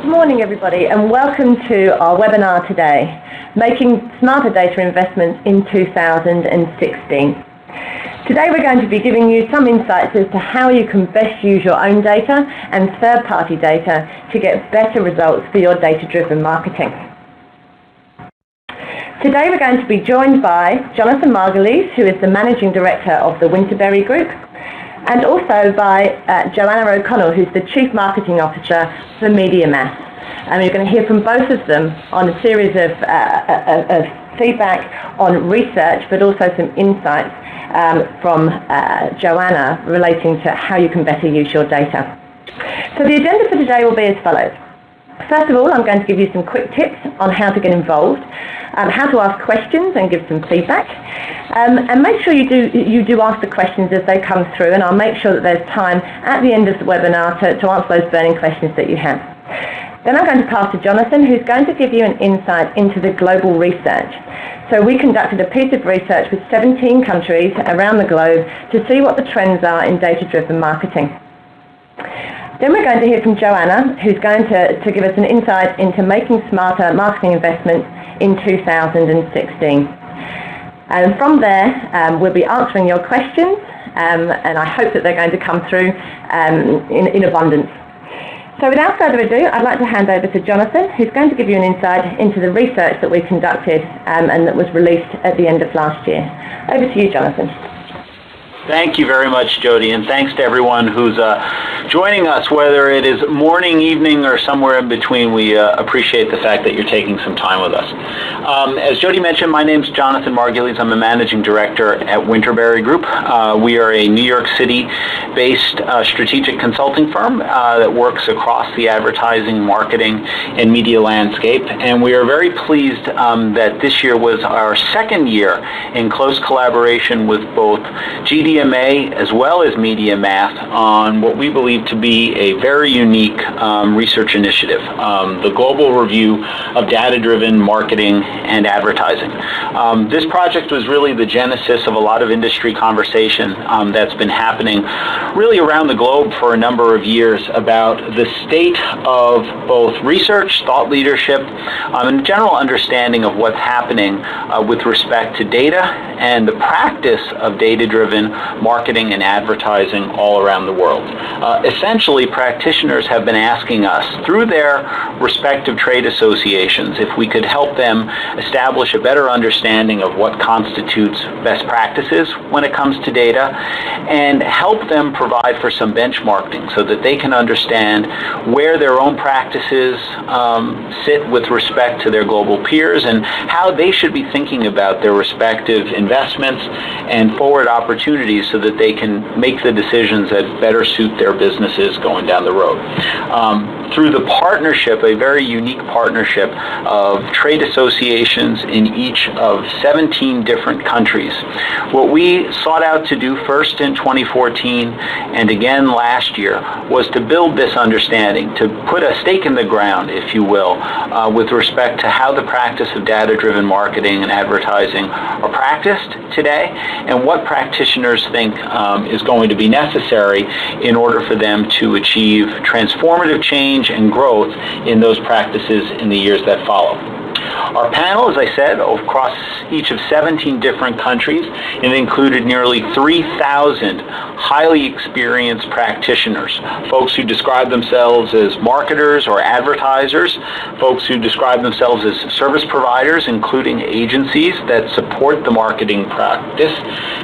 Good morning, everybody, and welcome to our webinar today, Making Smarter Data Investments in 2016. Today we're going to be giving you some insights as to how you can best use your own data and third-party data to get better results for your data-driven marketing. Today we're going to be joined by Jonathan Margulies, who is the Managing Director of the Winterberry Group, and also by Joanna OConnell, who's the Chief Marketing Officer for MediaMath. And you're going to hear from both of them on a series of feedback on research, but also some insights from Joanna relating to how you can better use your data. So the agenda for today will be as follows. First of all, I'm going to give you some quick tips on how to get involved, how to ask questions and give some feedback, and make sure you do ask the questions as they come through, and I'll make sure that there's time at the end of the webinar to answer those burning questions that you have. Then I'm going to pass to Jonathan, who's going to give you an insight into the global research. So we conducted a piece of research with 17 countries around the globe to see what the trends are in data-driven marketing. Then we're going to hear from Joanna, who's going to give us an insight into making smarter marketing investments in 2016. And from there, we'll be answering your questions, and I hope that they're going to come through in abundance. So without further ado, I'd like to hand over to Jonathan, who's going to give you an insight into the research that we conducted and that was released at the end of last year. Over to you, Jonathan. Thank you very much, Jody, and thanks to everyone who's joining us, whether it is morning, evening, or somewhere in between. We appreciate the fact that you're taking some time with us. As Jody mentioned, my name's Jonathan Margulies. I'm a Managing Director at Winterberry Group. We are a New York City-based strategic consulting firm that works across the advertising, marketing, and media landscape, and we are very pleased that this year was our second year in close collaboration with both GDMA as well as MediaMath on what we believe to be a very unique research initiative, the global review of data-driven marketing and advertising. This project was really the genesis of a lot of industry conversation that's been happening really around the globe for a number of years about the state of both research, thought leadership, and general understanding of what's happening with respect to data and the practice of data-driven marketing and advertising all around the world. Essentially, practitioners have been asking us through their respective trade associations if we could help them establish a better understanding of what constitutes best practices when it comes to data and help them provide for some benchmarking so that they can understand where their own practices sit with respect to their global peers and how they should be thinking about their respective investments and forward opportunities so that they can make the decisions that better suit their businesses going down the road. Through the partnership, a very unique partnership of trade associations in each of 17 different countries, what we sought out to do first in 2014 and again last year was to build this understanding, to put a stake in the ground, if you will, with respect to how the practice of data-driven marketing and advertising are practiced today and what practitioners think is going to be necessary in order for them to achieve transformative change and growth in those practices in the years that follow. Our panel, as I said, across each of 17 different countries, it included nearly 3,000 highly experienced practitioners, folks who describe themselves as marketers or advertisers, folks who describe themselves as service providers, including agencies that support the marketing practice,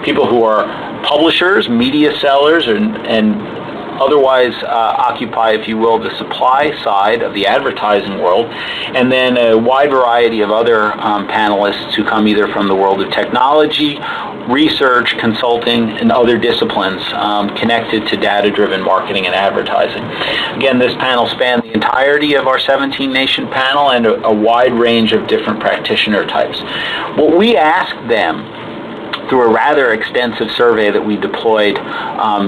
people who are publishers, media sellers, and otherwise occupy, if you will, the supply side of the advertising world, and then a wide variety of other panelists who come either from the world of technology, research, consulting, and other disciplines connected to data-driven marketing and advertising. Again, this panel spanned the entirety of our 17-nation panel and a wide range of different practitioner types. What we asked them through a rather extensive survey that we deployed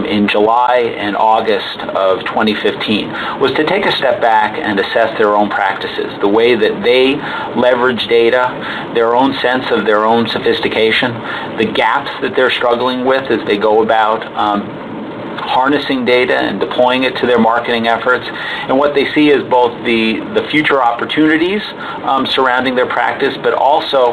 in July and August of 2015 was to take a step back and assess their own practices, the way that they leverage data, their own sense of their own sophistication, the gaps that they're struggling with as they go about harnessing data and deploying it to their marketing efforts. And what they see is both the future opportunities surrounding their practice, but also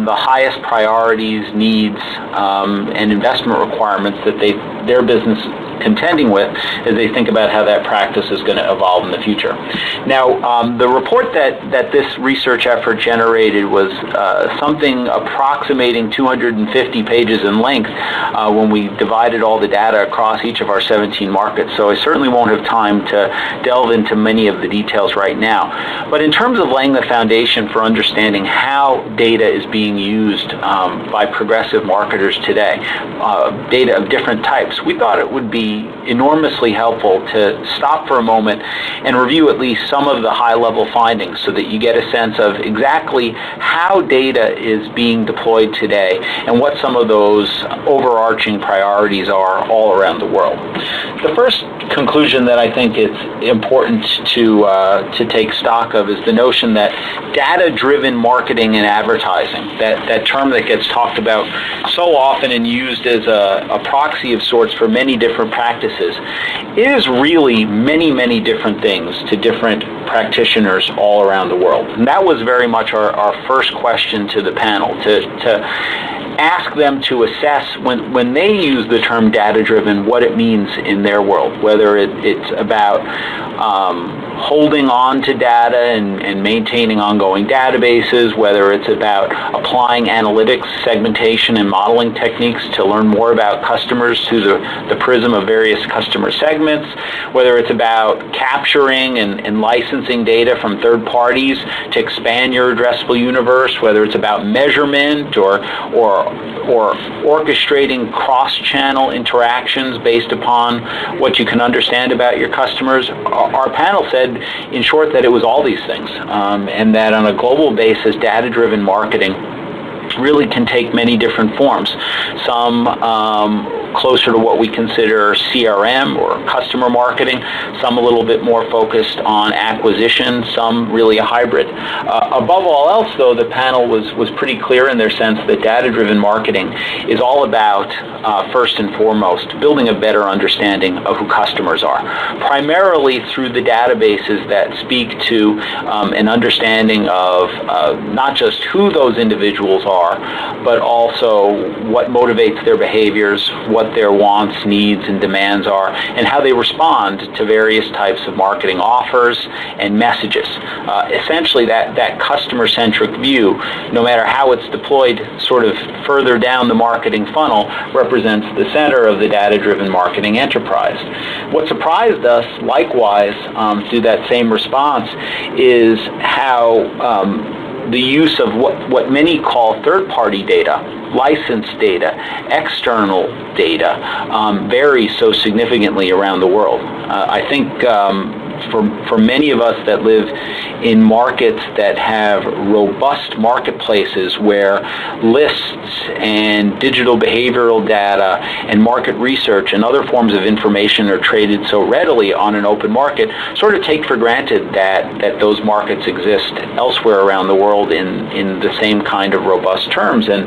the highest priorities, needs, and investment requirements that their business contending with as they think about how that practice is going to evolve in the future. Now, the report that this research effort generated was something approximating 250 pages in length when we divided all the data across each of our 17 markets. So I certainly won't have time to delve into many of the details right now. But in terms of laying the foundation for understanding how data is being used by progressive marketers today, data of different types, we thought it would be enormously helpful to stop for a moment and review at least some of the high-level findings so that you get a sense of exactly how data is being deployed today and what some of those overarching priorities are all around the world. The first conclusion that I think it's important to take stock of is the notion that data-driven marketing and advertising, that term that gets talked about so often and used as a proxy of sorts for many different practices, is really many, many different things to different practitioners all around the world. And that was very much our first question to the panel, to ask them to assess when they use the term data-driven, what it means in their world, whether it's about holding on to data and maintaining ongoing databases, whether it's about applying analytics, segmentation, and modeling techniques to learn more about customers through the prism of various customer segments, whether it's about capturing and licensing data from third parties to expand your addressable universe, whether it's about measurement or orchestrating cross-channel interactions based upon what you can understand about your customers. Our panel said, in short, that it was all these things, and that on a global basis, data-driven marketing really can take many different forms. Some closer to what we consider CRM or customer marketing, some a little bit more focused on acquisition, some really a hybrid. Above all else, though, the panel was pretty clear in their sense that data-driven marketing is all about, first and foremost, building a better understanding of who customers are, primarily through the databases that speak to an understanding of not just who those individuals are, but also what motivates their behaviors, what their wants, needs, and demands are, and how they respond to various types of marketing offers and messages. Essentially, that customer-centric view, no matter how it's deployed sort of further down the marketing funnel, represents the center of the data-driven marketing enterprise. What surprised us, likewise, through that same response, is how the use of what many call third-party data, licensed data, external data, varies so significantly around the world. I think for many of us that live in markets that have robust marketplaces where lists and digital behavioral data and market research and other forms of information are traded so readily on an open market, sort of take for granted that those markets exist elsewhere around the world in the same kind of robust terms. And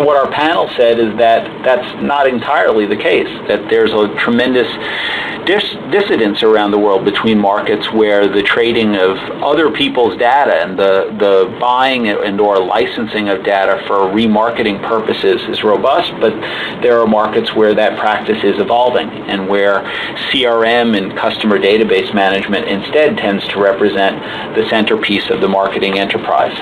what our panel said is that that's not entirely the case, that there's a tremendous dissidence around the world between markets where the trading of other people's data and the buying and or licensing of data for remarketing purposes is robust, but there are markets where that practice is evolving and where CRM and customer database management instead tends to represent the centerpiece of the marketing enterprise.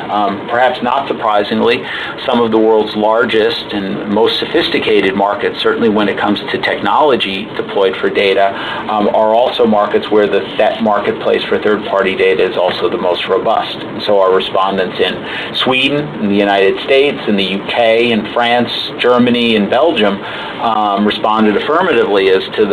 Perhaps not surprisingly, some of the world's largest and most sophisticated markets, certainly when it comes to technology deployed for data, are also markets where that marketplace for third-party data is also the most robust. And so our respondents in Sweden, in the United States, in the UK, in France, Germany, and Belgium responded affirmatively as to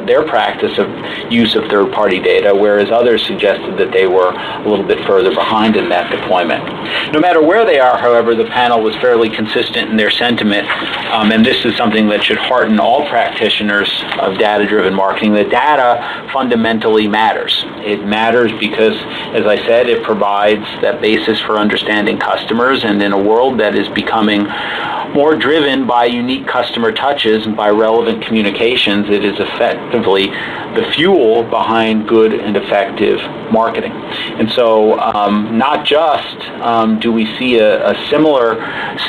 their practice of use of third-party data, whereas others suggested that they were a little bit further behind in that deployment. No matter where they are, however, the panel was fairly consistent in their sentiment, and this is something that should hearten all practitioners of data-driven marketing, that data fundamentally matters. It matters because, as I said, it provides that basis for understanding customers, and in a world that is becoming more driven by unique customer touches and by relevant communications, it is effectively the fuel behind good and effective marketing. And so not just do we see a similar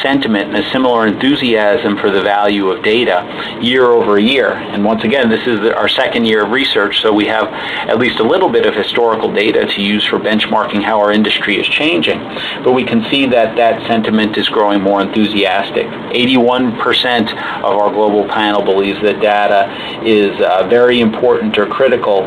sentiment and a similar enthusiasm for the value of data year over year, and once again, this is our second year of research, so we have at least a little bit of historical data to use for benchmarking how our industry is changing, but we can see that that sentiment is growing more enthusiastic. 81% of our global panel believes that data is very important or critical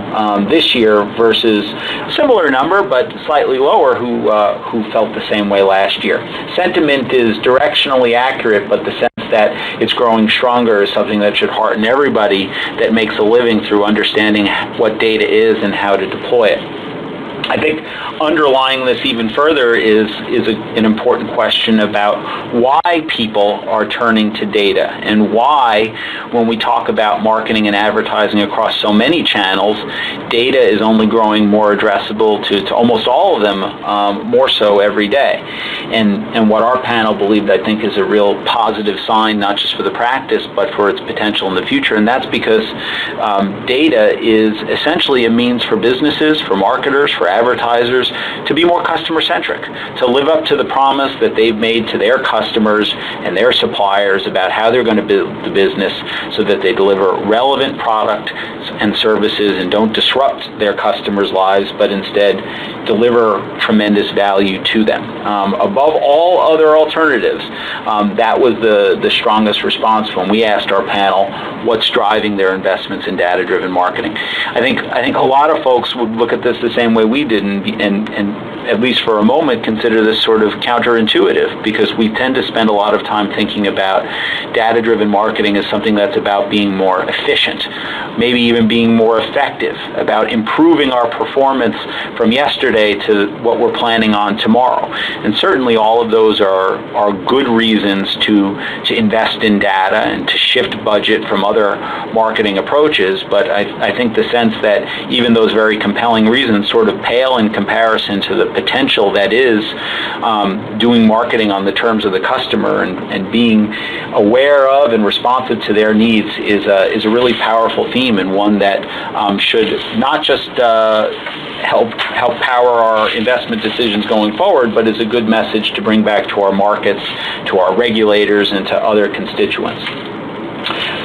this year versus a similar number, but slightly lower, who felt the same way last year. Sentiment is directionally accurate, but the sense that it's growing stronger is something that should hearten everybody that makes a living through understanding what data is and how to deploy it. I think underlying this even further is an important question about why people are turning to data, and why, when we talk about marketing and advertising across so many channels, data is only growing more addressable to almost all of them, more so every day. And what our panel believed, I think, is a real positive sign, not just for the practice, but for its potential in the future, and that's because data is essentially a means for businesses, for marketers, for advertisers to be more customer-centric, to live up to the promise that they've made to their customers and their suppliers about how they're going to build the business so that they deliver relevant product and services and don't disrupt their customers' lives, but instead deliver tremendous value to them. Above all other alternatives, that was the strongest response when we asked our panel what's driving their investments in data-driven marketing. I think a lot of folks would look at this the same way we did, and at least for a moment consider this sort of counterintuitive, because we tend to spend a lot of time thinking about data-driven marketing as something that's about being more efficient, maybe even being more effective, about improving our performance from yesterday to what we're planning on tomorrow. And certainly all of those are good reasons to invest in data and to shift budget from other marketing approaches, but I think the sense that even those very compelling reasons sort of pale in comparison to the potential that is doing marketing on the terms of the customer and being aware of and responsive to their needs is a really powerful theme, and one that should not just help power our investment decisions going forward, but is a good message to bring back to our markets, to our regulators, and to other constituents.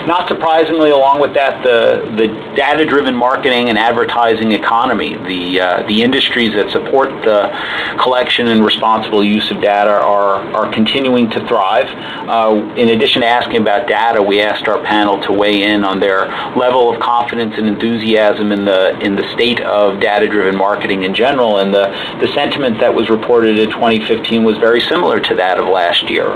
Not surprisingly, along with that, the data-driven marketing and advertising economy, the industries that support the collection and responsible use of data are continuing to thrive. In addition to asking about data, we asked our panel to weigh in on their level of confidence and enthusiasm in the state of data-driven marketing in general, and the sentiment that was reported in 2015 was very similar to that of last year.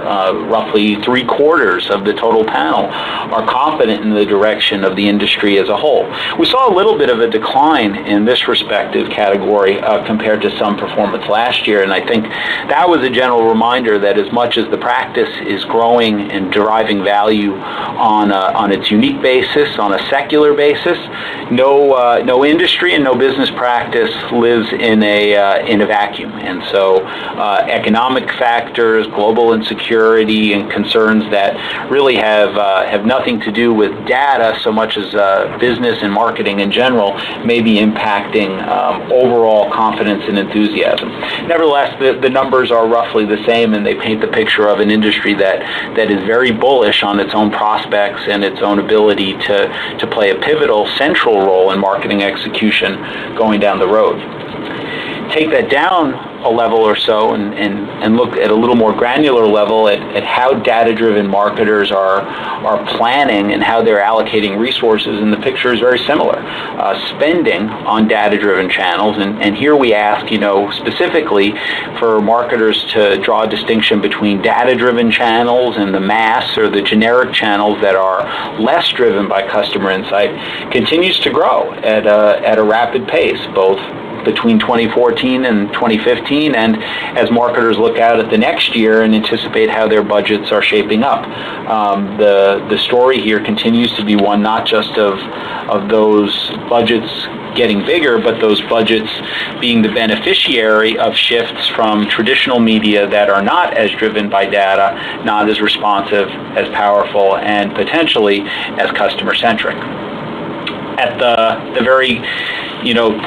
Roughly 3/4 of the total panel are confident in the direction of the industry as a whole. We saw a little bit of a decline in this respective category compared to some performance last year, and I think that was a general reminder that as much as the practice is growing and deriving value on its unique basis, on a secular basis, no industry and no business practice lives in a vacuum. And so economic factors, global insecurity, and concerns that really have nothing to do with data so much as business and marketing in general may be impacting overall confidence and enthusiasm. Nevertheless, the numbers are roughly the same, and they paint the picture of an industry that is very bullish on its own prospects and its own ability to play a pivotal central role in marketing execution going down the road. Take that down a level or so and look at a little more granular level at how data-driven marketers are planning and how they're allocating resources, and the picture is very similar. Spending on data-driven channels, and here we ask, specifically for marketers to draw a distinction between data-driven channels and the mass or the generic channels that are less driven by customer insight, continues to grow at a rapid pace, both between 2014 and 2015, and as marketers look out at the next year and anticipate how their budgets are shaping up. The story here continues to be one not just of those budgets getting bigger, but those budgets being the beneficiary of shifts from traditional media that are not as driven by data, not as responsive, as powerful, and potentially as customer-centric. At the very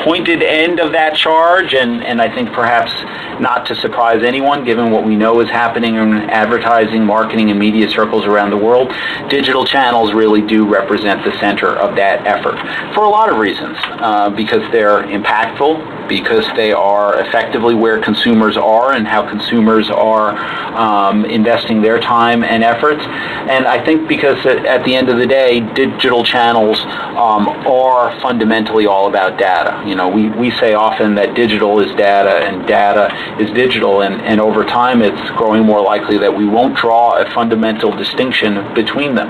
pointed end of that charge, and I think perhaps not to surprise anyone given what we know is happening in advertising, marketing, and media circles around the world, digital channels really do represent the center of that effort for a lot of reasons, because they're impactful, because they are effectively where consumers are and how consumers are investing their time and efforts, and I think because at the end of the day, digital channels are fundamentally all about data. We say often that digital is data and data is digital, and over time it's growing more likely that we won't draw a fundamental distinction between them.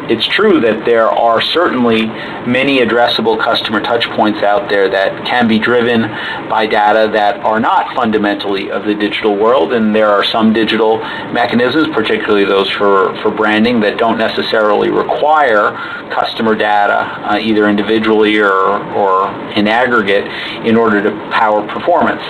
It's true that there are certainly many addressable customer touch points out there that can be driven by data that are not fundamentally of the digital world, and there are some digital mechanisms, particularly those for branding, that don't necessarily require customer data either individually or in aggregate in order to power performance.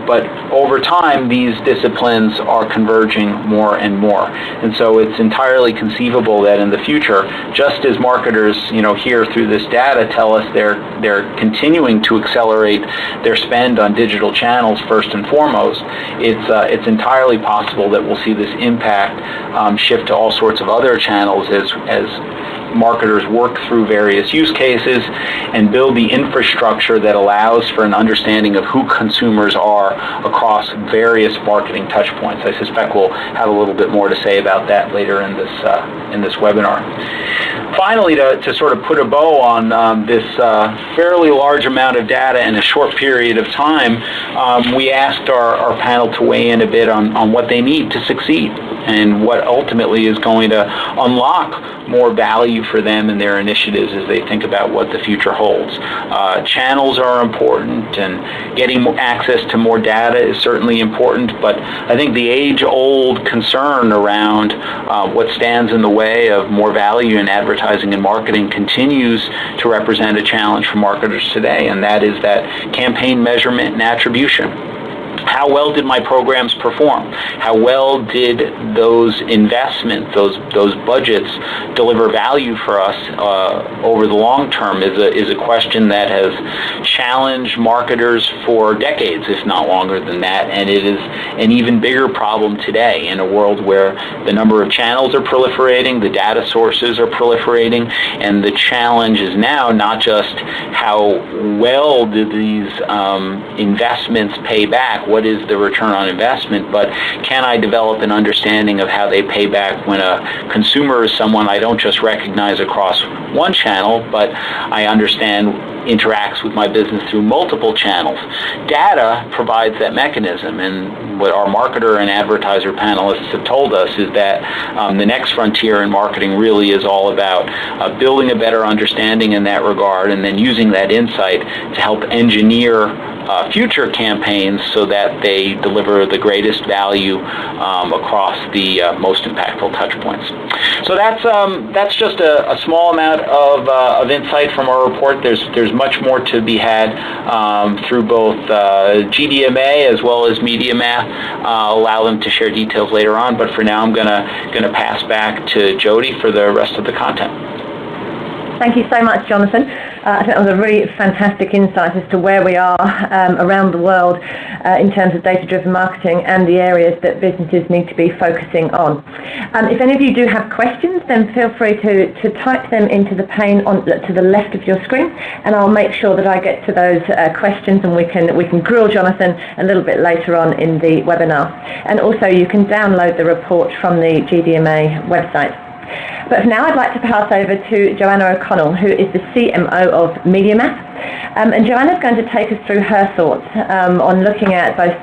But over time, these disciplines are converging more and more. And so it's entirely conceivable that in the future, just as marketers, here through this data tell us they're continuing to accelerate their spend on digital channels first and foremost, it's entirely possible that we'll see this impact shift to all sorts of other channels as marketers work through various use cases and build the infrastructure that allows for an understanding of who consumers are across various marketing touch points. I suspect we'll have a little bit more to say about that later in this webinar. Finally, to sort of put a bow on this fairly large amount of data in a short period of time, we asked our panel to weigh in a bit on what they need to succeed and what ultimately is going to unlock more value for them and their initiatives as they think about what the future holds. Channels are important, and getting access to more data is certainly important, but I think the age-old concern around what stands in the way of more value in advertising and marketing continues to represent a challenge for marketers today, and that is that campaign measurement and attribution. How well did my programs perform? How well did those investments, those budgets, deliver value for us over the long term is a question that has challenged marketers for decades, if not longer than that, and it is an even bigger problem today in a world where the number of channels are proliferating, the data sources are proliferating, and the challenge is now not just how well did these investments pay back, what is the return on investment, but can I develop an understanding of how they pay back when a consumer is someone I don't just recognize across one channel, but I understand interacts with my business through multiple channels. Data provides that mechanism, and what our marketer and advertiser panelists have told us is that the next frontier in marketing really is all about building a better understanding in that regard and then using that insight to help engineer future campaigns so that they deliver the greatest value across the most impactful touch points. So that's just a small amount of insight from our report. There's much more to be had through both GDMA as well as MediaMath. I'll allow them to share details later on, but for now I'm gonna pass back to Jody for the rest of the content. Thank you so much, Jonathan. I think that was a really fantastic insight as to where we are around the world in terms of data-driven marketing and the areas that businesses need to be focusing on. If any of you do have questions, then feel free to type them into the pane to the left of your screen, and I'll make sure that I get to those questions, and we can grill Jonathan a little bit later on in the webinar. And also, you can download the report from the GDMA website. But for now, I'd like to pass over to Joanna OConnell, who is the CMO of MediaMath. And Joanna's going to take us through her thoughts on looking at both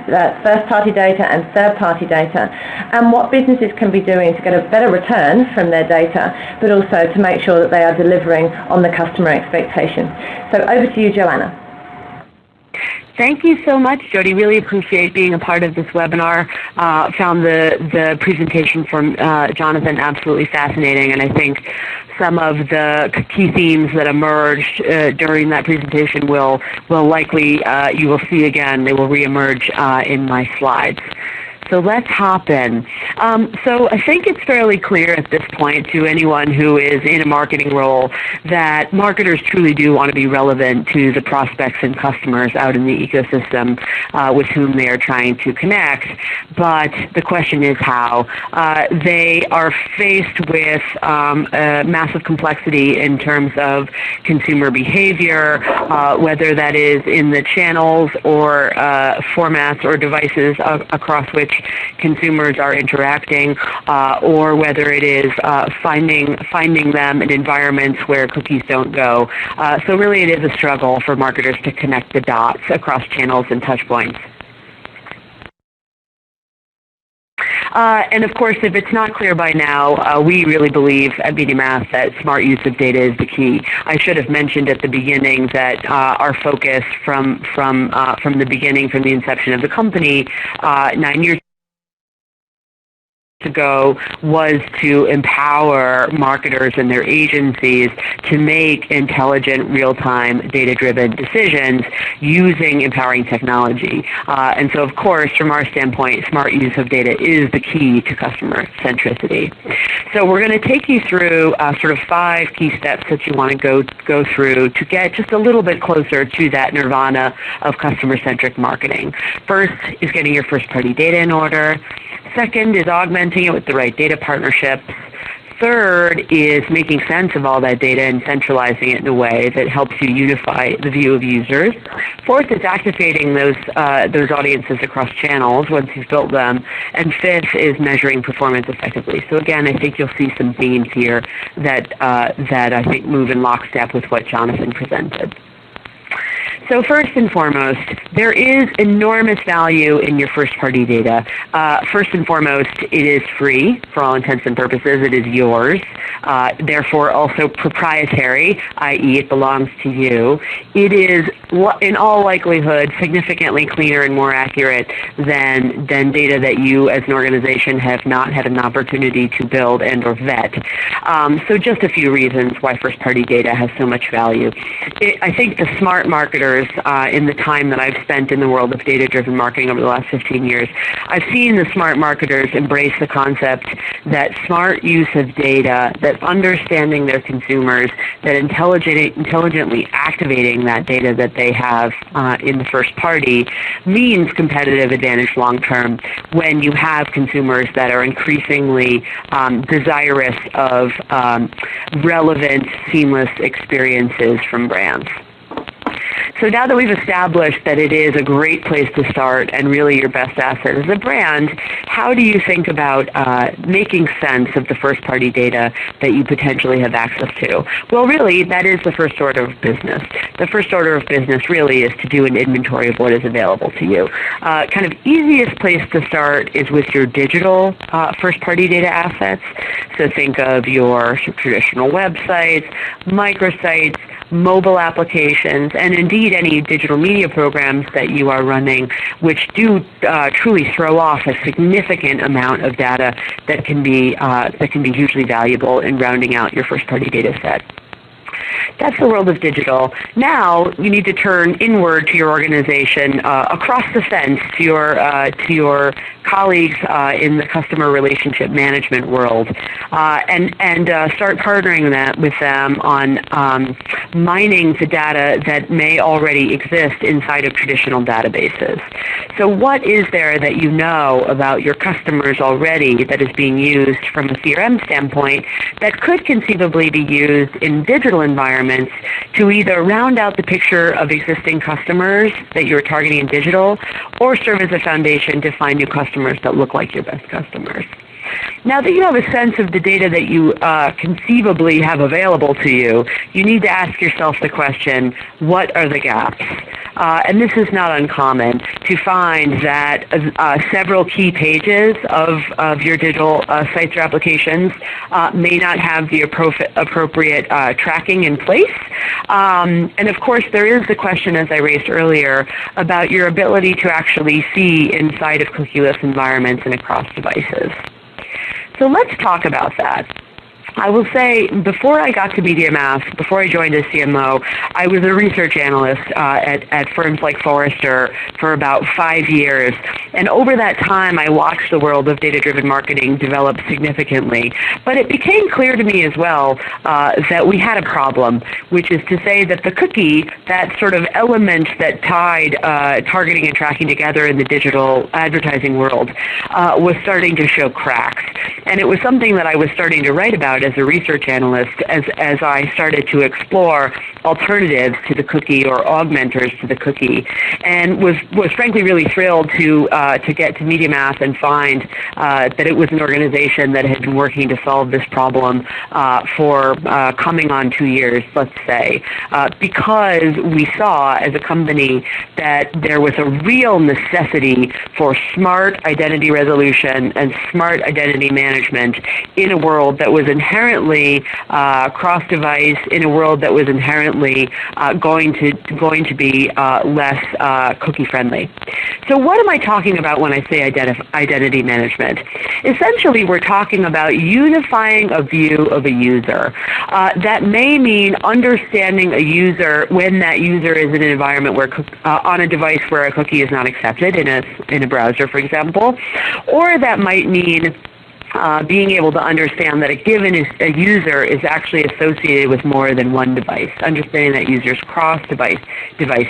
first-party data and third-party data, and what businesses can be doing to get a better return from their data, but also to make sure that they are delivering on the customer expectation. So over to you, Joanna. Thank you so much, Jody. Really appreciate being a part of this webinar. Found the presentation from Jonathan absolutely fascinating, and I think some of the key themes that emerged during that presentation will likely, you will see again, they will reemerge in my slides. So let's hop in. So I think it's fairly clear at this point to anyone who is in a marketing role that marketers truly do want to be relevant to the prospects and customers out in the ecosystem with whom they are trying to connect. But the question is how. They are faced with massive complexity in terms of consumer behavior, whether that is in the channels or formats or devices across which consumers are interacting, or whether it is finding them in environments where cookies don't go. So really it is a struggle for marketers to connect the dots across channels and touch points. And of course, if it's not clear by now, we really believe at MediaMath that smart use of data is the key. I should have mentioned at the beginning that our focus from the beginning, from the inception of the company 9 years ago, was to empower marketers and their agencies to make intelligent, real-time, data-driven decisions using empowering technology. And so, of course, from our standpoint, smart use of data is the key to customer centricity. So we're going to take you through sort of 5 key steps that you want to go through to get just a little bit closer to that nirvana of customer-centric marketing. First is getting your first-party data in order. Second is augmenting it with the right data partnerships. Third is making sense of all that data and centralizing it in a way that helps you unify the view of users. Fourth is activating those audiences across channels once you've built them. And fifth is measuring performance effectively. So again, I think you'll see some themes here that I think move in lockstep with what Jonathan presented. So first and foremost, there is enormous value in your first-party data. First and foremost, it is free for all intents and purposes. It is yours, therefore also proprietary, i.e. it belongs to you. It is, in all likelihood, significantly cleaner and more accurate than data that you as an organization have not had an opportunity to build and or vet. So just a few reasons why first-party data has so much value. I think the smart marketers, in the time that I've spent in the world of data-driven marketing over the last 15 years, I've seen the smart marketers embrace the concept that smart use of data, that understanding their consumers, that intelligently activating that data that they have in the first party means competitive advantage long-term when you have consumers that are increasingly desirous of relevant, seamless experiences from brands. So now that we've established that it is a great place to start and really your best asset as a brand, how do you think about making sense of the first-party data that you potentially have access to? Well, really, that is the first order of business. The first order of business really is to do an inventory of what is available to you. Kind of easiest place to start is with your digital first-party data assets. So think of your traditional websites, microsites, mobile applications, and indeed any digital media programs that you are running, which do truly throw off a significant amount of data that can be hugely valuable in rounding out your first-party data set. That's the world of digital. Now you need to turn inward to your organization, across the fence to your colleagues in the customer relationship management world, and start partnering with them on mining the data that may already exist inside of traditional databases. So what is there that you know about your customers already that is being used from a CRM standpoint that could conceivably be used in digital environments to either round out the picture of existing customers that you're targeting in digital or serve as a foundation to find new customers that look like your best customers? Now that you have a sense of the data that you conceivably have available to you, you need to ask yourself the question, what are the gaps? and this is not uncommon, to find that several key pages of your digital sites or applications may not have the appropriate tracking in place. And of course, there is the question, as I raised earlier, about your ability to actually see inside of cookieless environments and across devices. So let's talk about that. I will say, before I got to MediaMath, before I joined as CMO, I was a research analyst at firms like Forrester for about 5 years. And over that time, I watched the world of data-driven marketing develop significantly. But it became clear to me as well that we had a problem, which is to say that the cookie, that sort of element that tied targeting and tracking together in the digital advertising world, was starting to show cracks. And it was something that I was starting to write about as a research analyst as I started to explore alternatives to the cookie or augmenters to the cookie, and was frankly really thrilled to get to MediaMath and find that it was an organization that had been working to solve this problem for coming on 2 years, let's say, because we saw as a company that there was a real necessity for smart identity resolution and smart identity management in a world that was inherently cross-device, in a world that was inherently going to be less cookie-friendly. So what am I talking about when I say identity management? Essentially, we're talking about unifying a view of a user. That may mean understanding a user when that user is in an environment where on a device where a cookie is not accepted, in a browser, for example, or that might mean being able to understand that a given user is actually associated with more than one device, understanding that user's cross-device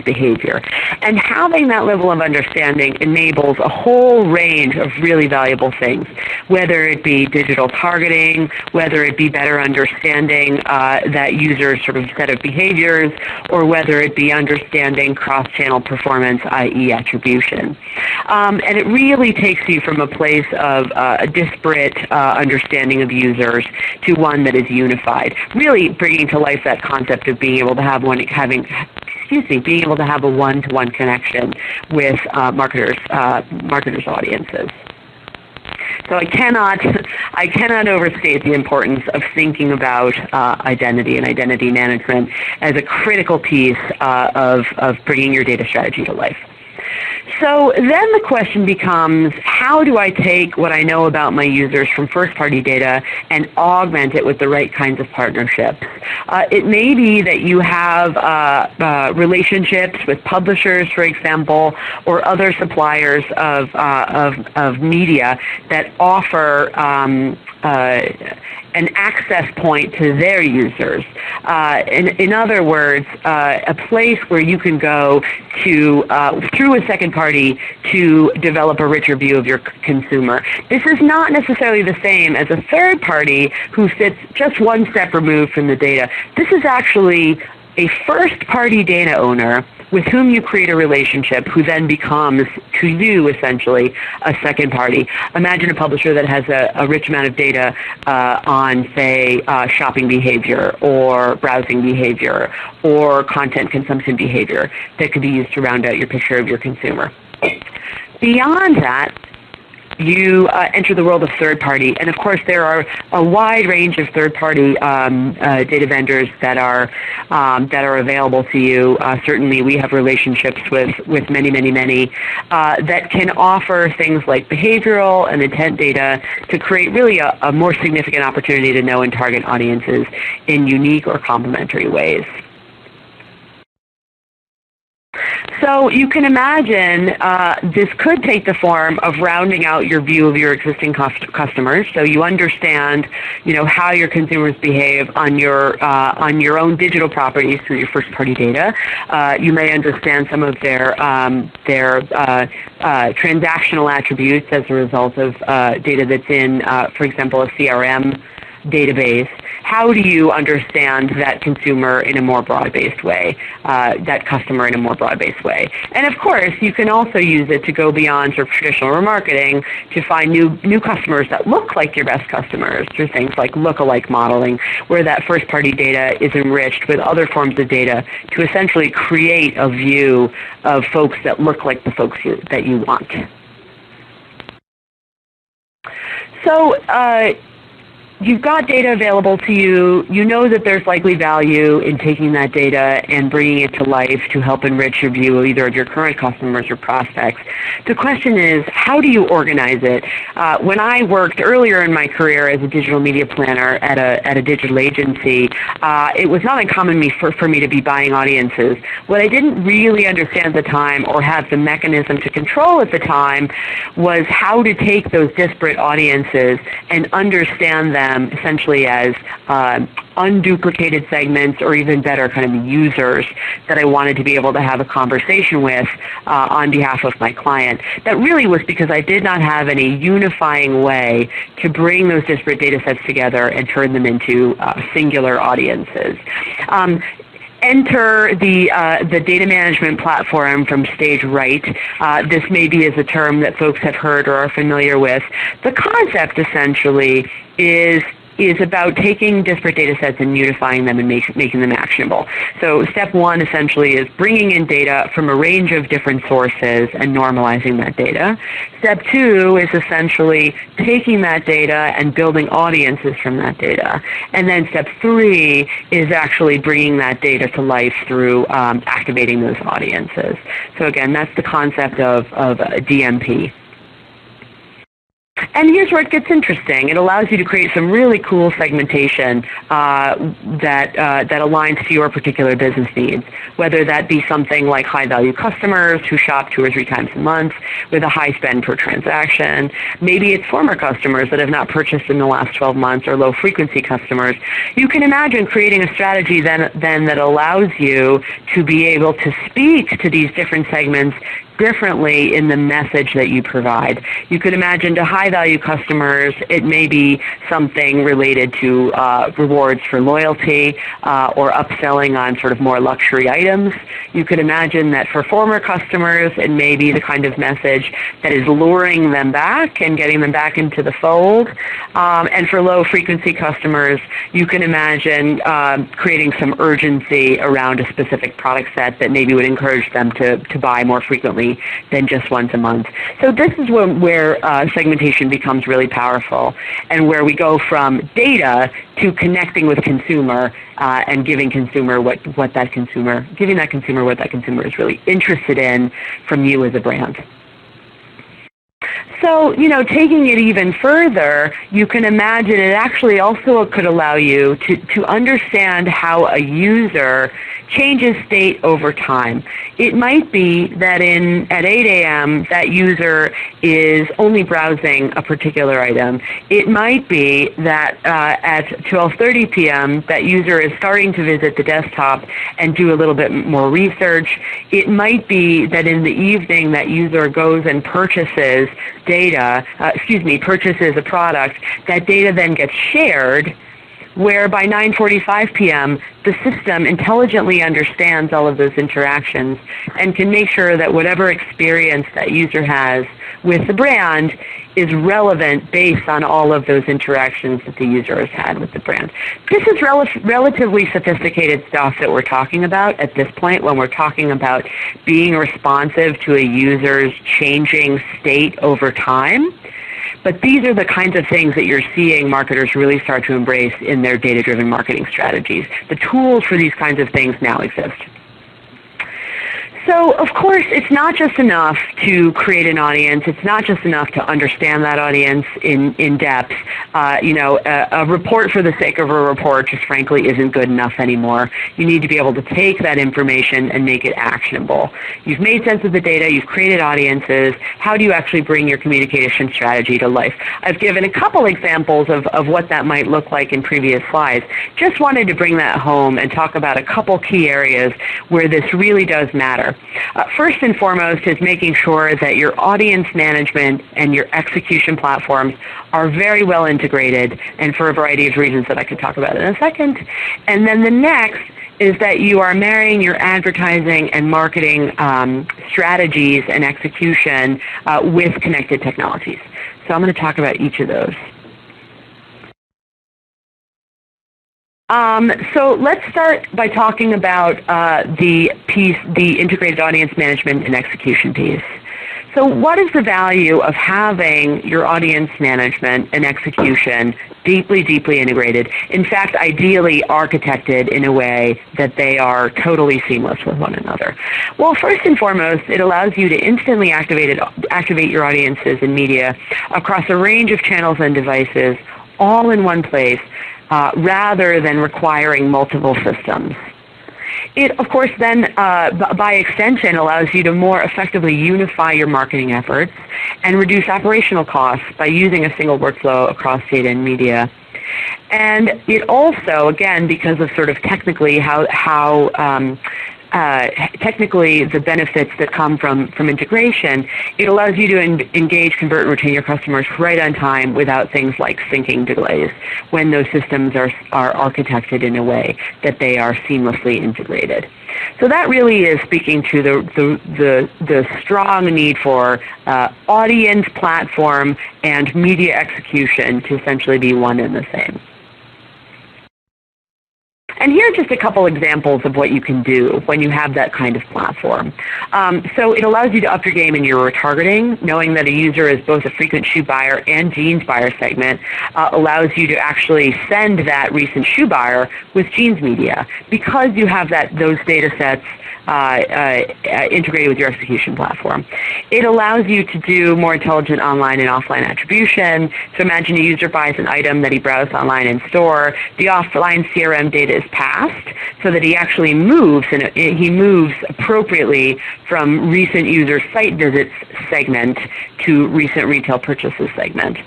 behavior. And having that level of understanding enables a whole range of really valuable things, whether it be digital targeting, whether it be better understanding that user's sort of set of behaviors, or whether it be understanding cross-channel performance, i.e. attribution. And it really takes you from a place of a disparate understanding of users to one that is unified, really bringing to life that concept of being able to have being able to have a one-to-one connection with marketers' audiences. So I cannot overstate the importance of thinking about identity and identity management as a critical piece of bringing your data strategy to life. So then the question becomes, how do I take what I know about my users from first-party data and augment it with the right kinds of partnerships? It may be that you have relationships with publishers, for example, or other suppliers of media that offer an access point to their users. In other words, a place where you can go to through a second party to develop a richer view of your consumer. This is not necessarily the same as a third party who sits just one step removed from the data. This is actually a first-party data owner with whom you create a relationship, who then becomes, to you, essentially, a second party. Imagine a publisher that has a rich amount of data on, say, shopping behavior or browsing behavior or content consumption behavior that could be used to round out your picture of your consumer. Beyond that, you enter the world of third-party, and of course there are a wide range of third-party data vendors that are available to you. Certainly, we have relationships with many that can offer things like behavioral and intent data to create really a more significant opportunity to know and target audiences in unique or complementary ways. So you can imagine this could take the form of rounding out your view of your existing customers. So you understand, how your consumers behave on your own digital properties through your first-party data. You may understand some of their transactional attributes as a result of data that's in, for example, a CRM database, how do you understand that consumer in a more broad-based way, that customer in a more broad-based way? And of course, you can also use it to go beyond sort of traditional remarketing to find new customers that look like your best customers through things like lookalike modeling, where that first-party data is enriched with other forms of data to essentially create a view of folks that look like the folks that you want. So you've got data available to you. You know that there's likely value in taking that data and bringing it to life to help enrich your view either of your current customers or prospects. The question is, how do you organize it? When I worked earlier in my career as a digital media planner at a digital agency, it was not uncommon for me to be buying audiences. What I didn't really understand at the time or have the mechanism to control at the time was how to take those disparate audiences and understand them essentially as unduplicated segments, or even better, kind of users that I wanted to be able to have a conversation with on behalf of my client. That really was because I did not have any unifying way to bring those disparate data sets together and turn them into singular audiences. Enter the data management platform from stage right. This maybe is a term that folks have heard or are familiar with. The concept essentially is about taking disparate data sets and unifying them and making them actionable. So step one essentially is bringing in data from a range of different sources and normalizing that data. Step two is essentially taking that data and building audiences from that data. And then step three is actually bringing that data to life through activating those audiences. So again, that's the concept of DMP. And here's where it gets interesting. It allows you to create some really cool segmentation that aligns to your particular business needs, whether that be something like high-value customers who shop 2 or 3 times a month with a high spend per transaction. Maybe it's former customers that have not purchased in the last 12 months or low-frequency customers. You can imagine creating a strategy then that allows you to be able to speak to these different segments differently in the message that you provide. You could imagine to high-value customers, it may be something related to rewards for loyalty or upselling on sort of more luxury items. You could imagine that for former customers, it may be the kind of message that is luring them back and getting them back into the fold. And for low-frequency customers, you can imagine creating some urgency around a specific product set that maybe would encourage them to buy more frequently than just once a month. So this is where segmentation becomes really powerful, and where we go from data to connecting with consumer and giving that consumer what that consumer is really interested in from you as a brand. So, taking it even further, you can imagine it actually also could allow you to understand how a user changes state over time. It might be that at 8 a.m. that user is only browsing a particular item. It might be that at 12:30 p.m. that user is starting to visit the desktop and do a little bit more research. It might be that in the evening that user goes and purchases purchases a product. That data then gets shared, where by 9:45 p.m. the system intelligently understands all of those interactions and can make sure that whatever experience that user has with the brand is relevant based on all of those interactions that the user has had with the brand. This is relatively sophisticated stuff that we're talking about at this point when we're talking about being responsive to a user's changing state over time. But these are the kinds of things that you're seeing marketers really start to embrace in their data-driven marketing strategies. The tools for these kinds of things now exist. So, of course, it's not just enough to create an audience. It's not just enough to understand that audience in depth. A report for the sake of a report just frankly isn't good enough anymore. You need to be able to take that information and make it actionable. You've made sense of the data. You've created audiences. How do you actually bring your communication strategy to life? I've given a couple examples of what that might look like in previous slides. Just wanted to bring that home and talk about a couple key areas where this really does matter. here. First and foremost is making sure that your audience management and your execution platforms are very well integrated, and for a variety of reasons that I could talk about in a second. And then the next is that you are marrying your advertising and marketing strategies and execution with connected technologies. So I'm going to talk about each of those. So let's start by talking about the integrated audience management and execution piece. So what is the value of having your audience management and execution deeply, deeply integrated, in fact, ideally architected in a way that they are totally seamless with one another? Well, first and foremost, it allows you to instantly activate your audiences and media across a range of channels and devices all in one place, rather than requiring multiple systems. It, of course, then, by extension, allows you to more effectively unify your marketing efforts and reduce operational costs by using a single workflow across data and media. And it also, again, because of sort of technically technically the benefits that come from integration, it allows you to engage, convert, and retain your customers right on time without things like syncing delays when those systems are architected in a way that they are seamlessly integrated. So that really is speaking to the strong need for audience, platform, and media execution to essentially be one and the same. And here are just a couple examples of what you can do when you have that kind of platform. So it allows you to up your game in your retargeting, knowing that a user is both a frequent shoe buyer and jeans buyer segment, allows you to actually send that recent shoe buyer with jeans media because you have those data sets integrated with your execution platform. It allows you to do more intelligent online and offline attribution. So imagine a user buys an item that he browsed online in store. The offline CRM data is passed so that he actually moves, and he moves appropriately from recent user site visits segment to recent retail purchases segment.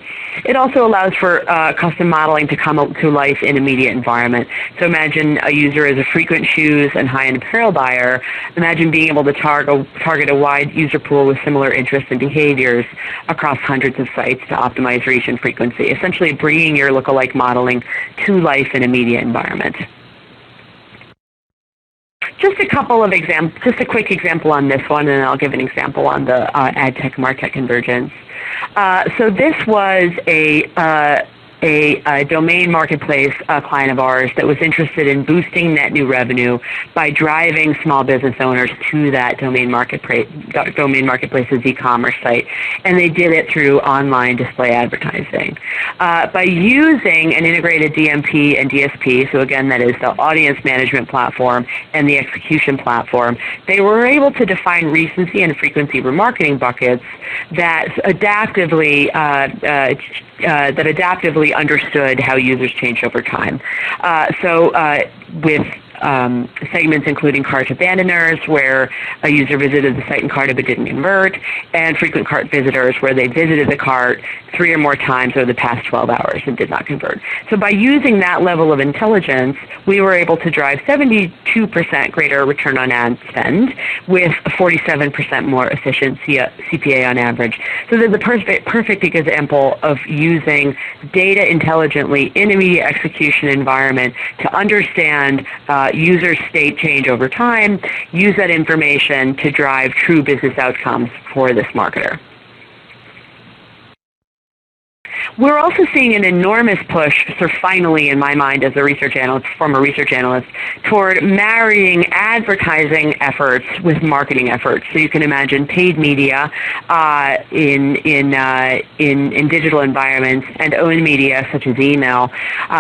It also allows for custom modeling to come to life in a media environment. So imagine a user is a frequent shoes and high-end apparel buyer. Imagine being able to target a wide user pool with similar interests and behaviors across hundreds of sites to optimize reach and frequency, essentially bringing your lookalike modeling to life in a media environment. Just a couple of examples, just a quick example on this one, and I'll give an example on the AdTech MarTech Convergence. So this was a domain marketplace client of ours that was interested in boosting net new revenue by driving small business owners to that domain marketplace's e-commerce site, and they did it through online display advertising. By using an integrated DMP and DSP, so again that is the audience management platform and the execution platform, they were able to define recency and frequency remarketing buckets that adaptively understood how users change over time. With segments including cart abandoners, where a user visited the site and carted but didn't convert, and frequent cart visitors, where they visited the cart 3 or more times over the past 12 hours and did not convert. So by using that level of intelligence, we were able to drive 72% greater return on ad spend with a 47% more efficient CPA on average. So there's a perfect example of using data intelligently in a media execution environment to understand user state change over time, use that information to drive true business outcomes for this marketer. We're also seeing an enormous push, sort of finally in my mind as a research analyst, former research analyst, toward marrying advertising efforts with marketing efforts. So you can imagine paid media in digital environments and owned media such as email.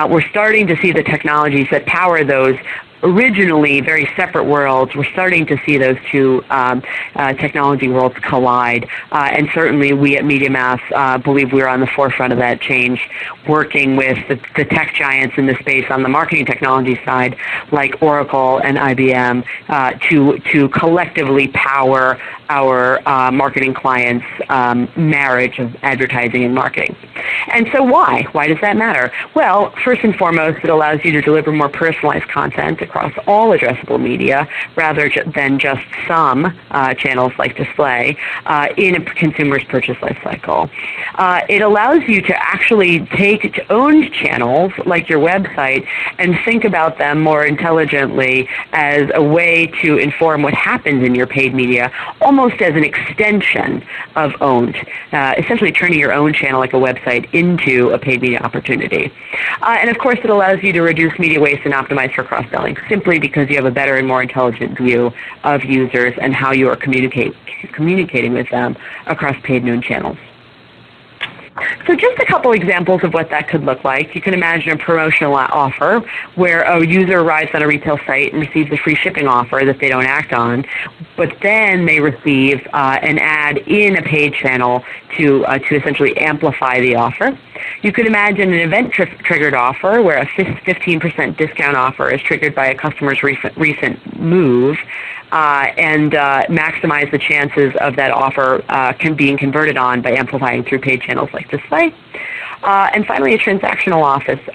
We're starting to see the technologies that power those originally very separate worlds. We're starting to see those two technology worlds collide, and certainly we at MediaMath believe we're on the forefront of that change, working with the tech giants in the space on the marketing technology side, like Oracle and IBM, to collectively power our marketing clients' marriage of advertising and marketing. And so why? Why does that matter? Well, first and foremost, it allows you to deliver more personalized content across all addressable media rather than just some channels like display in a consumer's purchase lifecycle. It allows you to actually take owned channels like your website and think about them more intelligently as a way to inform what happens in your paid media, almost as an extension of owned, essentially turning your own channel like a website into a paid media opportunity. And of course, it allows you to reduce media waste and optimize for cross-selling, simply because you have a better and more intelligent view of users and how you are communicating with them across paid and owned channels. So just a couple examples of what that could look like. You can imagine a promotional offer where a user arrives on a retail site and receives a free shipping offer that they don't act on, but then they receive an ad in a paid channel to essentially amplify the offer. You could imagine an event-triggered offer where a 15% discount offer is triggered by a customer's recent move and maximize the chances of that offer being converted on by amplifying through paid channels like display. And finally, a transactional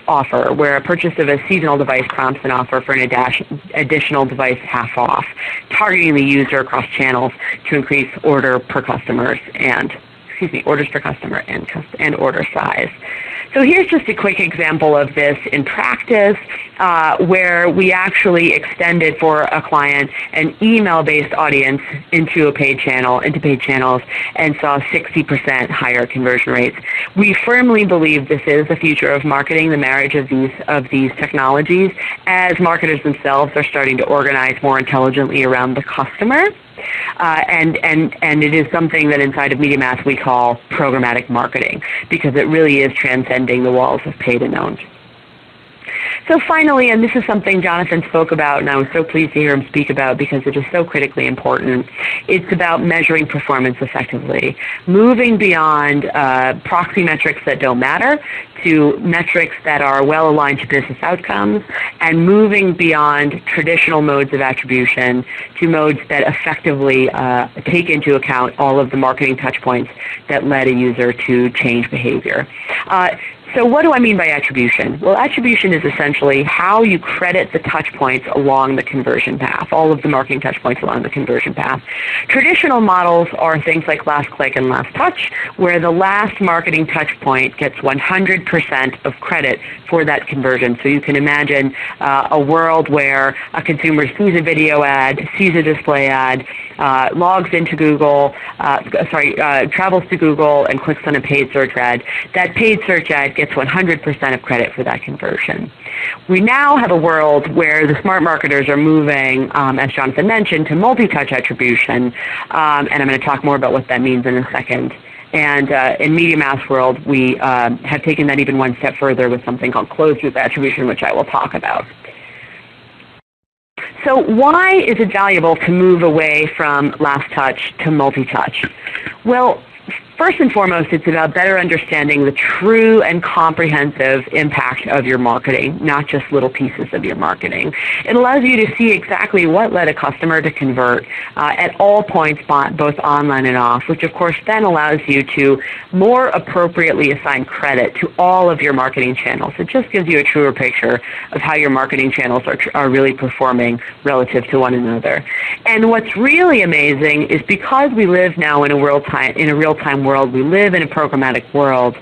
offer where a purchase of a seasonal device prompts an offer for an additional device half off, targeting the user across channels to increase orders per customer and order size. So here's just a quick example of this in practice where we actually extended for a client an email-based audience into paid channels and saw 60% higher conversion rates. We firmly believe this is the future of marketing, the marriage of these technologies, as marketers themselves are starting to organize more intelligently around the customer. And it is something that inside of MediaMath we call programmatic marketing, because it really is transcending the walls of paid and owned. So finally, and this is something Jonathan spoke about, and I was so pleased to hear him speak about because it is so critically important, it's about measuring performance effectively, moving beyond proxy metrics that don't matter to metrics that are well aligned to business outcomes, and moving beyond traditional modes of attribution to modes that effectively take into account all of the marketing touch points that led a user to change behavior. So what do I mean by attribution? Well, attribution is essentially how you credit the touch points along the conversion path, all of the marketing touch points along the conversion path. Traditional models are things like last click and last touch, where the last marketing touch point gets 100% of credit for that conversion. So you can imagine a world where a consumer sees a video ad, sees a display ad, logs into Google, travels to Google and clicks on a paid search ad. That paid search ad gets 100% of credit for that conversion. We now have a world where the smart marketers are moving, as Jonathan mentioned, to multi-touch attribution, and I'm going to talk more about what that means in a second. And in MediaMath's world, we have taken that even one step further with something called closed-loop attribution, which I will talk about. So why is it valuable to move away from last touch to multi-touch? Well, first and foremost, it's about better understanding the true and comprehensive impact of your marketing, not just little pieces of your marketing. It allows you to see exactly what led a customer to convert at all points, both online and off, which of course then allows you to more appropriately assign credit to all of your marketing channels. It just gives you a truer picture of how your marketing channels are really performing relative to one another. And what's really amazing is because we live now in a real-time world, we live in a programmatic world,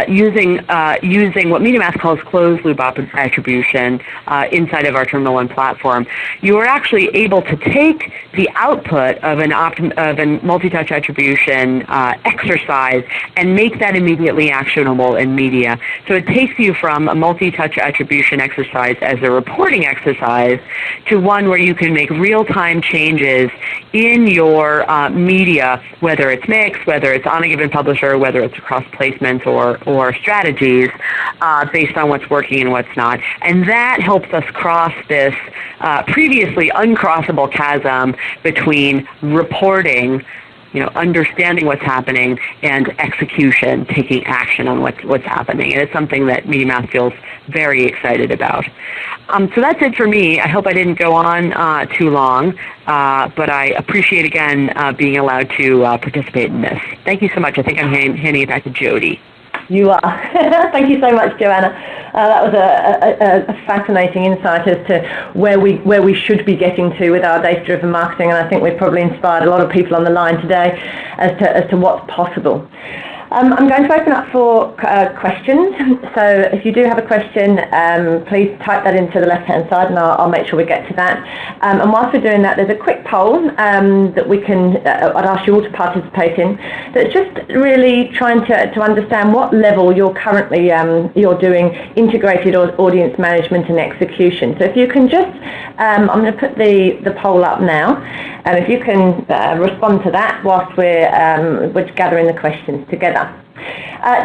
using what MediaMath calls closed-loop attribution inside of our Terminal 1 platform, you are actually able to take the output of a multi-touch attribution exercise and make that immediately actionable in media. So it takes you from a multi-touch attribution exercise as a reporting exercise to one where you can make real-time changes in your media, whether it's mix, whether it's on a given publisher, whether it's across placements or strategies, based on what's working and what's not. And that helps us cross this previously uncrossable chasm between reporting, understanding what's happening, and execution, taking action on what's happening. And it's something that MediaMath feels very excited about. So that's it for me. I hope I didn't go on too long, but I appreciate, again, being allowed to participate in this. Thank you so much. I think I'm handing it back to Jody. You are. Thank you so much, Joanna. That was a fascinating insight as to where we should be getting to with our data-driven marketing, and I think we've probably inspired a lot of people on the line today as to what's possible. I'm going to open up for questions, so if you do have a question, please type that into the left-hand side and I'll make sure we get to that. And whilst we're doing that, there's a quick poll that we can, I'd ask you all to participate in, that's just really trying to understand what level you're currently you're doing integrated audience management and execution. So if you can just, I'm going to put the poll up now, and if you can respond to that whilst we're gathering the questions together.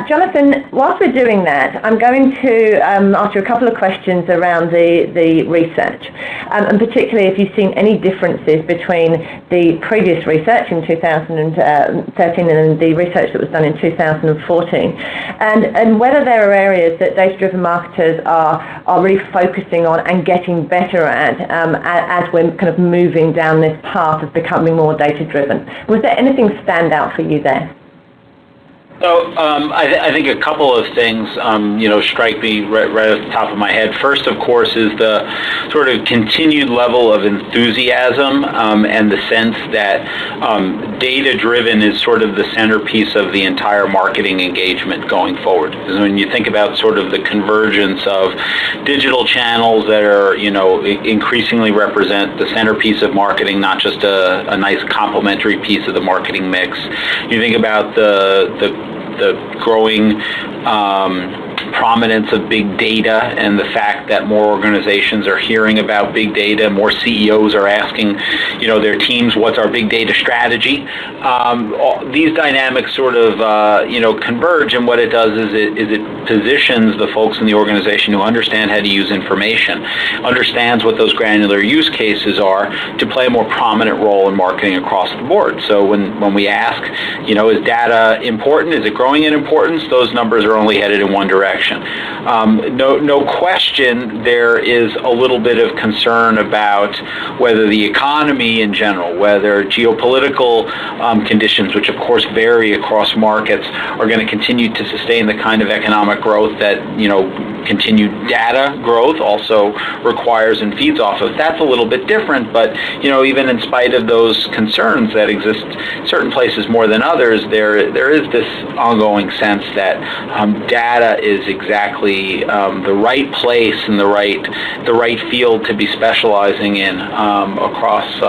Jonathan, whilst we're doing that, I'm going to ask you a couple of questions around the research, and particularly if you've seen any differences between the previous research in 2013 and the research that was done in 2014, and whether there are areas that data-driven marketers are really focusing on and getting better at as we're kind of moving down this path of becoming more data-driven. Was there anything stand out for you there? So I think a couple of things, strike me right off the top of my head. First, of course, is the sort of continued level of enthusiasm and the sense that data-driven is sort of the centerpiece of the entire marketing engagement going forward. Because when you think about sort of the convergence of digital channels that are, increasingly represent the centerpiece of marketing, not just a nice complementary piece of the marketing mix. You think about the growing prominence of big data and the fact that more organizations are hearing about big data, more CEOs are asking, their teams, what's our big data strategy? These dynamics sort of, converge, and what it does is it positions the folks in the organization who understand how to use information, understands what those granular use cases are, to play a more prominent role in marketing across the board. So when we ask, is data important? Is it growing in importance? Those numbers are only headed in one direction. No question there is a little bit of concern about whether the economy in general, whether geopolitical conditions, which of course vary across markets, are going to continue to sustain the kind of economic growth that, continued data growth also requires and feeds off of. That's a little bit different, but, even in spite of those concerns that exist certain places more than others, there is this ongoing sense that data is exactly the right place and the right field to be specializing in across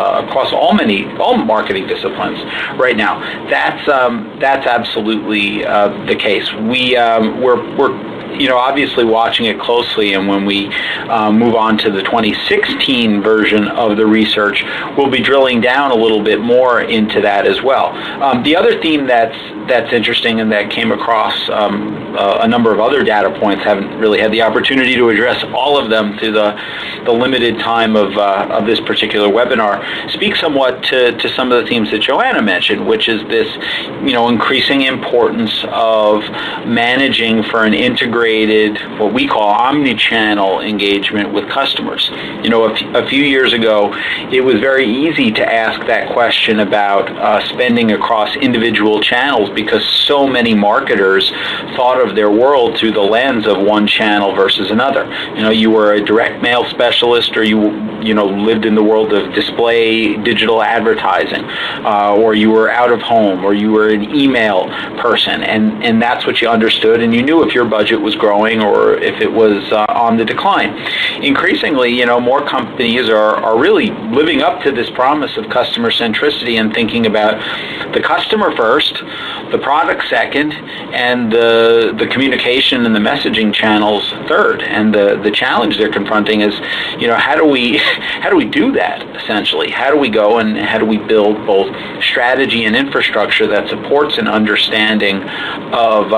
all marketing disciplines right now. That's absolutely the case. We're obviously watching it closely, and when we move on to the 2016 version of the research, we'll be drilling down a little bit more into that as well. The other theme that's interesting and that came across a number of other data points, haven't really had the opportunity to address all of them through the limited time of this particular webinar, speaks somewhat to some of the themes that Joanna mentioned, which is this increasing importance of managing for an integrated, what we call omni-channel engagement with customers. A few years ago, it was very easy to ask that question about spending across individual channels because so many marketers thought of their world through the lens of one channel versus another. You were a direct mail specialist, or you lived in the world of display digital advertising, or you were out of home, or you were an email person, and that's what you understood, and you knew if your budget was growing or if it was on the decline. Increasingly, more companies are really living up to this promise of customer centricity and thinking about the customer first, the product second, and the communication and the messaging channels third. And the challenge they're confronting is, how do we do that essentially? How do we go and how do we build both strategy and infrastructure that supports an understanding of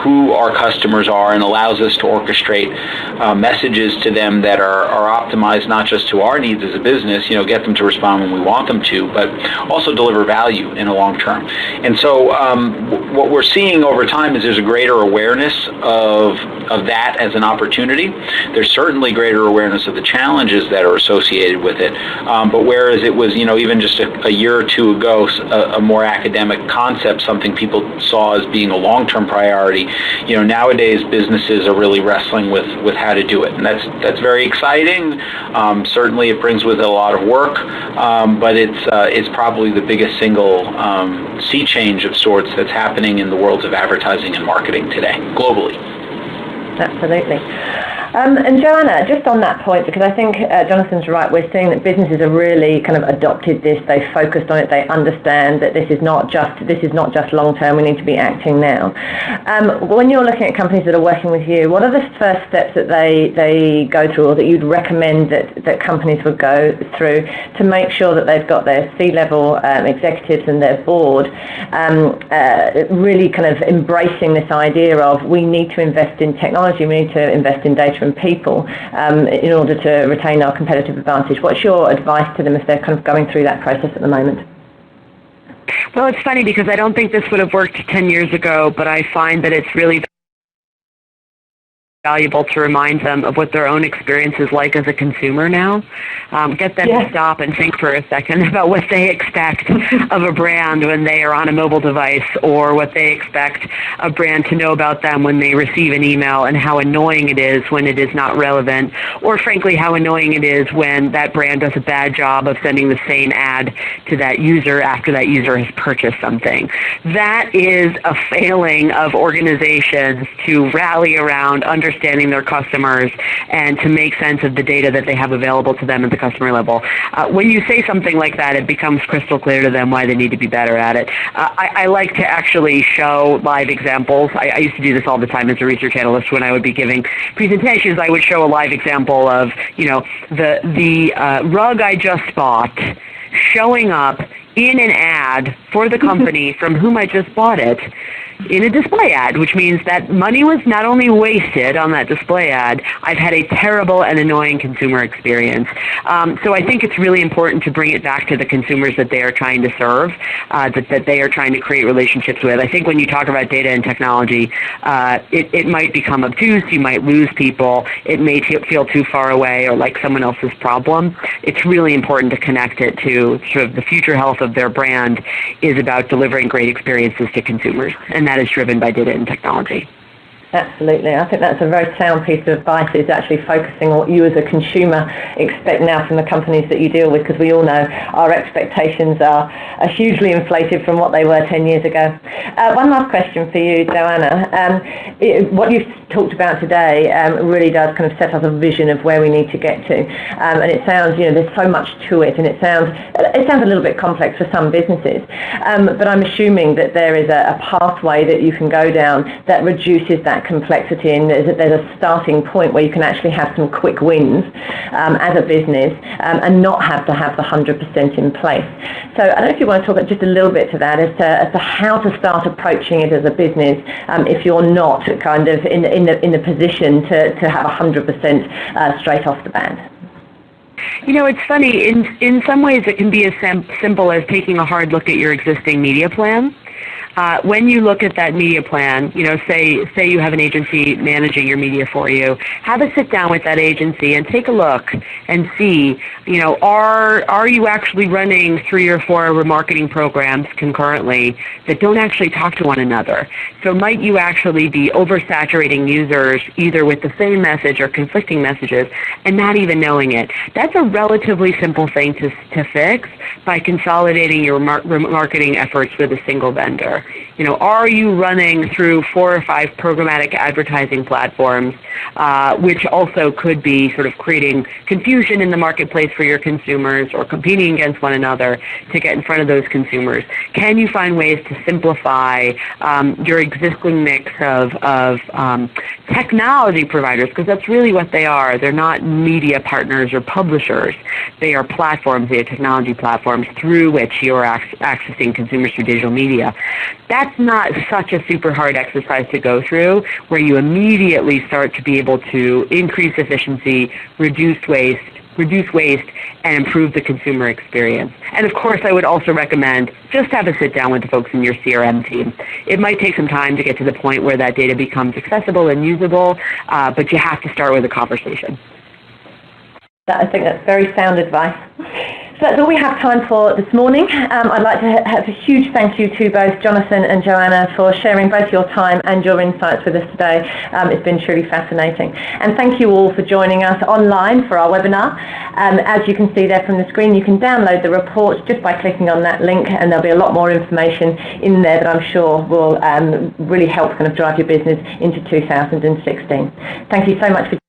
who our customers are and allows us to orchestrate messages to them that are optimized not just to our needs as a business, get them to respond when we want them to, but also deliver value in the long term. And so what we're seeing over time is there's a greater awareness of that as an opportunity. There's certainly greater awareness of the challenges that are associated with it. But whereas it was, even just a year or two ago, a more academic concept, something people saw as being a long-term priority, nowadays businesses are really wrestling with how to do it, and that's very exciting. Certainly, it brings with it a lot of work, but it's probably the biggest single sea change of sorts that's happening in the worlds of advertising and marketing today, globally. Absolutely. And Joanna, just on that point, because I think Jonathan's right, we're seeing that businesses have really kind of adopted this. They've focused on it. They understand that this is not just long term. We need to be acting now. When you're looking at companies that are working with you, what are the first steps that they go through, or that you'd recommend that companies would go through to make sure that they've got their C-level executives and their board really kind of embracing this idea of we need to invest in technology, we need to invest in data and people in order to retain our competitive advantage? What's your advice to them if they're kind of going through that process at the moment? Well, it's funny because I don't think this would have worked 10 years ago, but I find that it's really valuable to remind them of what their own experience is like as a consumer now. Get them to stop and think for a second about what they expect of a brand when they are on a mobile device, or what they expect a brand to know about them when they receive an email, and how annoying it is when it is not relevant, or frankly how annoying it is when that brand does a bad job of sending the same ad to that user after that user has purchased something. That is a failing of organizations to rally around understanding their customers and to make sense of the data that they have available to them at the customer level. When you say something like that, it becomes crystal clear to them why they need to be better at it. I like to actually show live examples. I used to do this all the time as a research analyst. When I would be giving presentations, I would show a live example of, the rug I just bought showing up in an ad for the company from whom I just bought it, in a display ad, which means that money was not only wasted on that display ad, I've had a terrible and annoying consumer experience. So I think it's really important to bring it back to the consumers that they are trying to serve, that they are trying to create relationships with. I think when you talk about data and technology, it might become obtuse, you might lose people, it may feel too far away or like someone else's problem. It's really important to connect it to sort of the future health of their brand is about delivering great experiences to consumers, and that is driven by data and technology. Absolutely. I think that's a very sound piece of advice, is actually focusing on what you as a consumer expect now from the companies that you deal with, because we all know our expectations are hugely inflated from what they were 10 years ago. One last question for you, Joanna. What you've talked about today really does kind of set us a vision of where we need to get to. And it sounds, there's so much to it, and it sounds a little bit complex for some businesses. But I'm assuming that there is a pathway that you can go down that reduces that complexity, and there's a starting point where you can actually have some quick wins as a business and not have to have the 100% in place. So I don't know if you want to talk just a little bit to that as to how to start approaching it as a business if you're not kind of in the position to have 100% straight off the bat. It's funny. In some ways, it can be as simple as taking a hard look at your existing media plan. When you look at that media plan, say you have an agency managing your media for you, have a sit down with that agency and take a look and see, are you actually running 3 or 4 remarketing programs concurrently that don't actually talk to one another? So might you actually be oversaturating users either with the same message or conflicting messages and not even knowing it? That's a relatively simple thing to fix by consolidating your marketing efforts with a single vendor. Are you running through 4 or 5 programmatic advertising platforms, which also could be sort of creating confusion in the marketplace for your consumers or competing against one another to get in front of those consumers? Can you find ways to simplify your existing mix of technology providers? Because that's really what they are. They're not media partners or publishers. They are platforms, they are technology platforms through which you're accessing consumers through digital media. That's not such a super hard exercise to go through, where you immediately start to be able to increase efficiency, reduce waste, reduce waste, and improve the consumer experience. And of course, I would also recommend just have a sit down with the folks in your CRM team. It might take some time to get to the point where that data becomes accessible and usable, but you have to start with a conversation. I think that's very sound advice. So that's all we have time for this morning. I'd like to have a huge thank you to both Jonathan and Joanna for sharing both your time and your insights with us today. It's been truly fascinating. And thank you all for joining us online for our webinar. As you can see there from the screen, you can download the report just by clicking on that link, and there'll be a lot more information in there that I'm sure will really help kind of drive your business into 2016. Thank you so much for